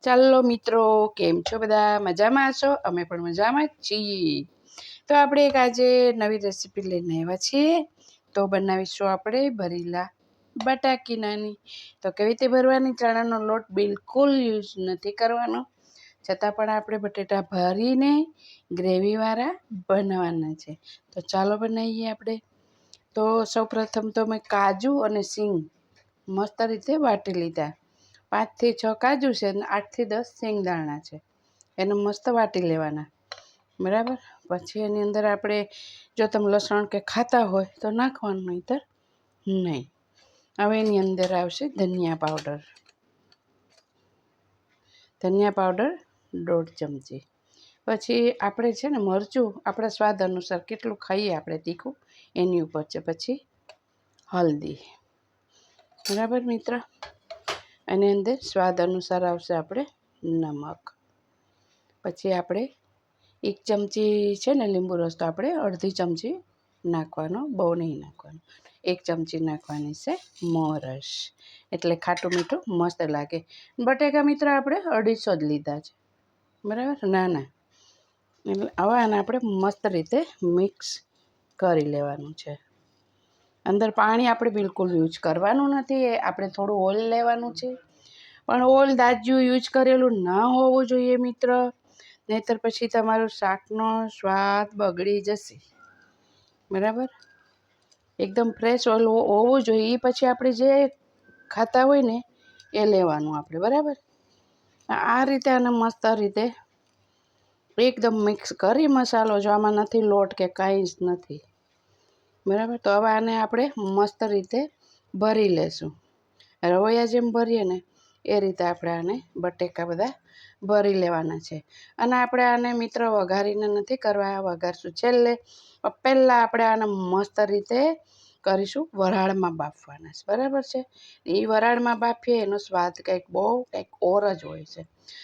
ચાલો મિત્રો, કેમ છો બધા? મજામાં છો? અમે પણ મજામાં જ છીએ. તો આપણે એક આજે નવી રેસીપી લઈને આવ્યા છીએ. તો બનાવીશું આપણે ભરેલા બટાકીનાની. તો કેવી રીતે ભરવાની? ચણાનો લોટ બિલકુલ યુઝ નથી કરવાનો, છતાં પણ આપણે બટેટા ભરીને ગ્રેવીવાળા બનાવવાના છે. તો ચાલો બનાવીએ આપણે. તો સૌપ્રથમ તો મેં કાજુ અને સિંગ મસ્ત રીતે વાટી લીધા. 5 થી 6 કાજુ છે અને 8 થી 10 શેંગદાણા છે. એને મસ્ત વાટી લેવાના, બરાબર. પછી એની અંદર આપણે જો તમે લસણ કે ખાતા હોય તો નાખવાનું, નહીંતર નહીં. હવે એની અંદર આવશે ધનિયા પાવડર. ધનિયા પાવડર 1.5 ચમચી. પછી આપણે છે ને મરચું આપણા સ્વાદ અનુસાર કેટલું ખાઈએ આપણે તીખું એની ઉપર છે. પછી હલ્દી, બરાબર મિત્ર. એની અંદર સ્વાદ અનુસાર આવશે આપણે નમક. પછી આપણે 1 ચમચી છે ને લીંબુ રસ, તો આપણે અડધી ચમચી નાખવાનો, બહુ નહીં નાખવાનો. 1 ચમચી નાખવાની છે મોરસ, એટલે ખાટું મીઠું મસ્ત લાગે. બટેકા મિત્ર આપણે 250 જ લીધા છે, બરાબર. ના એટલે હવે આને આપણે મસ્ત રીતે મિક્સ કરી લેવાનું છે. અંદર પાણી આપણે બિલકુલ યુઝ કરવાનું નથી. આપણે થોડું ઓઇલ લેવાનું છે, પણ ઓઇલ દાજ્યું યુઝ કરેલું ના હોવું જોઈએ મિત્ર, નહીંતર પછી તમારું શાકનો સ્વાદ બગડી જશે, બરાબર. એકદમ ફ્રેશ ઓઇલ હોવું જોઈએ. એ પછી આપણે જે ખાતા હોય ને એ લેવાનું આપણે, બરાબર. આ રીતે આને મસ્ત રીતે એકદમ મિક્સ કરી મસાલો, જો આમાં નથી લોટ કે કાંઈ જ નથી, બરાબર. તો હવે આને આપણે મસ્ત રીતે ભરી લેશું. રવૈયા જેમ ભરીએ ને એ રીતે આપણે આને બટેકા બધા ભરી લેવાના છે. અને આપણે આને મિત્ર વઘારીને નથી કરવા, વઘારશું છેલ્લે. પહેલાં આપણે આને મસ્ત રીતે કરીશું, વરાળમાં બાફવાના છે, બરાબર છે. એ વરાળમાં બાફીએ એનો સ્વાદ કંઈક ઓર જ હોય છે.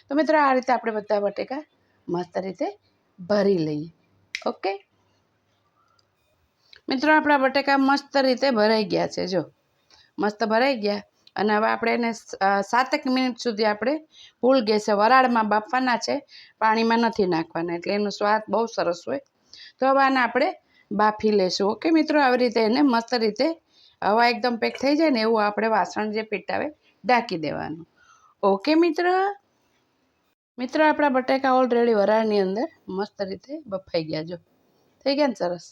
તો મિત્રો આ રીતે આપણે બધા બટેકા મસ્ત રીતે ભરી લઈએ. ઓકે મિત્રો, આપણા બટેકા મસ્ત રીતે ભરાઈ ગયા છે. જો મસ્ત ભરાઈ ગયા. અને હવે આપણે એને 7 મિનિટ સુધી આપણે ફૂલ ગેસે વરાળમાં બાફવાના છે, પાણીમાં નથી નાખવાના, એટલે એનો સ્વાદ બહુ સરસ હોય. તો હવે આને આપણે બાફી લેશું. ઓકે મિત્રો, આવી રીતે એને મસ્ત રીતે હવા એકદમ પેક થઈ જાય ને એવું આપણે વાસણ જે પેટાવે ઢાંકી દેવાનું. ઓકે મિત્રો આપણા બટાકા ઓલરેડી વરાળની અંદર મસ્ત રીતે બફાઈ ગયા. જો થઈ ગયા ને સરસ.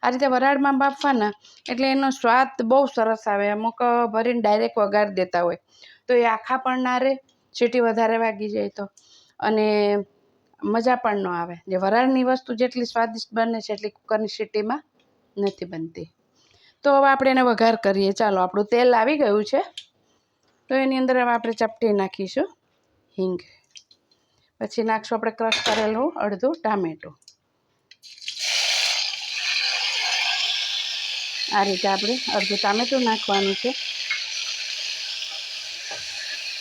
આ રીતે વરાળમાં બાફવાના એટલે એનો સ્વાદ બહુ સરસ આવે. અમુક ભરીને ડાયરેક્ટ વઘારી દેતા હોય તો એ આખા પણ ના રહે, સીટી વધારે વાગી જાય તો, અને મજા પણ ન આવે. જે વરાળની વસ્તુ જેટલી સ્વાદિષ્ટ બને છે એટલી કુકરની સીટીમાં નથી બનતી. તો હવે આપણે એને વઘાર કરીએ. ચાલો, આપણું તેલ આવી ગયું છે. તો એની અંદર હવે આપણે ચપટી નાખીશું હિંગ. પછી નાખશું આપણે ક્રશ કરેલું અડધું ટામેટું. આ રીતે આપણે અડધું ટામેટું નાખવાનું છે.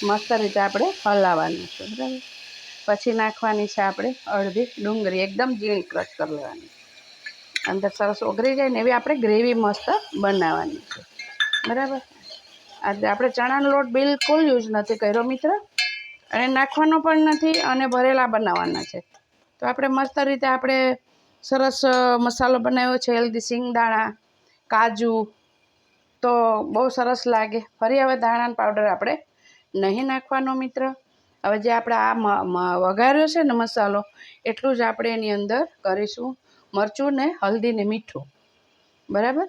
મસ્ત રીતે આપણે હલાવવાનું છે, બરાબર. પછી નાખવાની છે આપણે અડધી ડુંગળી, એકદમ ઝીણી ક્રશ કરી લેવાની. અંદર સરસ ઓગળી જાય ને એવી આપણે ગ્રેવી મસ્ત બનાવવાની છે, બરાબર. આજે આપણે ચણાનો લોટ બિલકુલ યુઝ નથી કર્યો મિત્ર, અને નાખવાનો પણ નથી, અને ભરેલા બનાવવાના છે. તો આપણે મસ્ત રીતે આપણે સરસ મસાલો બનાવ્યો છે. હેલ્ધી શિંગદાણા, કાજુ, તો બહુ સરસ લાગે. ફરી હવે ધાણા પાવડર આપણે નહીં નાખવાનો મિત્ર. હવે જે આપણે આ વઘાર્યો છે ને મસાલો, એટલું જ આપણે એની અંદર કરીશું મરચું ને હલ્દી ને મીઠું, બરાબર.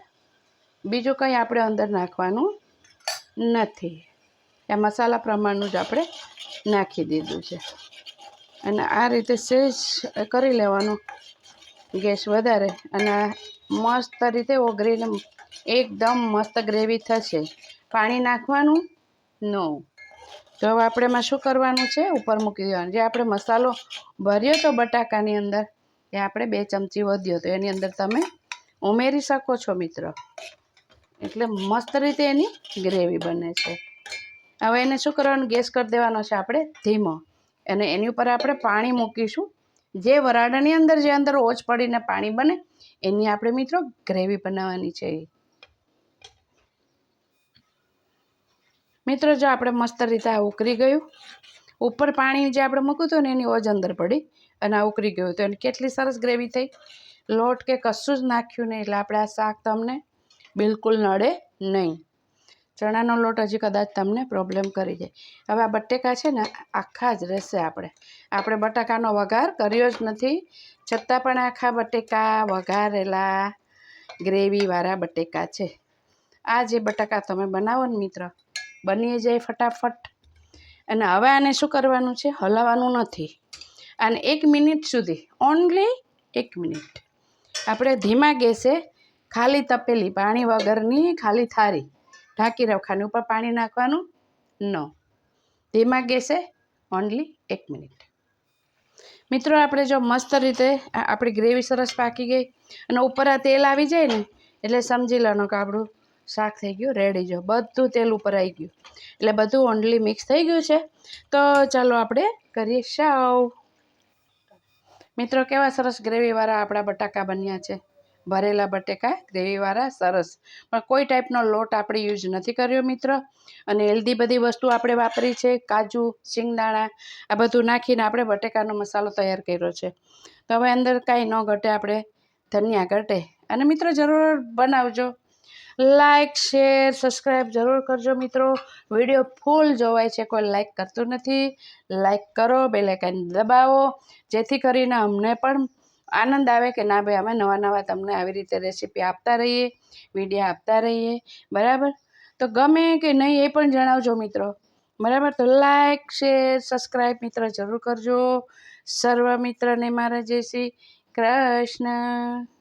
બીજું કંઈ આપણે અંદર નાખવાનું નથી. આ મસાલા પ્રમાણનું જ આપણે નાખી દીધું છે. અને આ રીતે સહેજ કરી લેવાનું, ગેસ વધારે, અને મસ્ત રીતે ઓગળીને એકદમ મસ્ત ગ્રેવી થશે. પાણી નાખવાનું ન. તો હવે આપણે એમાં શું કરવાનું છે, ઉપર મૂકી દેવાનું. જે આપણે મસાલો ભર્યો તો બટાકાની અંદર, એ આપણે 2 ચમચી વધ્યો તો એની અંદર તમે ઉમેરી શકો છો મિત્ર. એટલે મસ્ત રીતે એની ગ્રેવી બને છે. હવે એને શું કરવાનું, ગેસ કરી દેવાનો છે આપણે ધીમો, અને એની ઉપર આપણે પાણી મૂકીશું. જે વરાળાની અંદર જે અંદર ઓછ પડીને પાણી બને એની આપણે મિત્રો ગ્રેવી બનાવવાની છે. મિત્રો જો આપણે મસ્ત રીતે આ ઉકળી ગયું, ઉપર પાણી જે આપણે મૂક્યું હતું ને એની ઓજ અંદર પડી અને આ ઉકળી ગયું હતું અને કેટલી સરસ ગ્રેવી થઈ. લોટ કે કશું જ નાખ્યું નહીં એટલે આપણે આ શાક તમને બિલકુલ નડે નહીં. ચણાનો લોટ હજી કદાચ તમને પ્રોબ્લેમ કરી જાય. હવે આ બટેકા છે ને આખા જ રહેશે. આપણે બટાકાનો વઘાર કર્યો જ નથી, છતાં પણ આખા બટેકા વઘારેલા ગ્રેવીવાળા બટેકા છે. આ જે બટાકા તમે બનાવો ને મિત્ર, બની જાય ફટાફટ. અને હવે આને શું કરવાનું છે? હલાવવાનું નથી. અને 1 મિનિટ સુધી, ઓનલી 1 મિનિટ આપણે ધીમા ગેસે ખાલી તપેલી, પાણી વગરની ખાલી થાળી ઢાંકી રાખવાની, ઉપર પાણી નાખવાનું ન. ધીમા ગેસે ઓનલી 1 મિનિટ. મિત્રો આપણે જો મસ્ત રીતે આપણી ગ્રેવી સરસ પાકી ગઈ અને ઉપર આ તેલ આવી જાય ને એટલે સમજી લેવાનું કે આપણું શાક થઈ ગયું રેડી. જો બધું તેલ ઉપર આવી ગયું એટલે બધું ઓનલી મિક્સ થઈ ગયું છે. તો ચાલો આપણે કરીએ સર્વ. મિત્રો કેવા સરસ ગ્રેવીવાળા આપણા બટાકા બન્યા છે. ભરેલા બટેકા ગ્રેવીવાળા સરસ, પણ કોઈ ટાઈપનો લોટ આપણે યુઝ નથી કર્યો મિત્ર. અને હેલ્ધી બધી વસ્તુ આપણે વાપરી છે. કાજુ, શિંગદાણા આ બધું નાખીને આપણે બટેકાનો મસાલો તૈયાર કર્યો છે. તો હવે અંદર કાંઈ ન ઘટે, આપણે ધનિયા ઘટે. અને મિત્રો જરૂર બનાવજો. લાઈક, શેર, સબસ્ક્રાઈબ જરૂર કરજો મિત્રો. વિડીયો ફૂલ જોવાય છે, કોઈ લાઈક કરતું નથી. લાઈક કરો, બેલ આઇકન દબાવો, જેથી કરીને અમને પણ આનંદ આવે કે ના ભાઈ અમે નવા તમને આવી રીતે રેસીપી આપતા રહીએ, વિડીયો આપતા રહીએ. બરાબર? તો ગમે કે નહીં એ પણ જણાવજો મિત્રો. બરાબર? તો લાઈક, શેર, સબસ્ક્રાઈબ મિત્ર જરૂર કરજો. સર્વ મિત્રને મારા જય શ્રી કૃષ્ણ.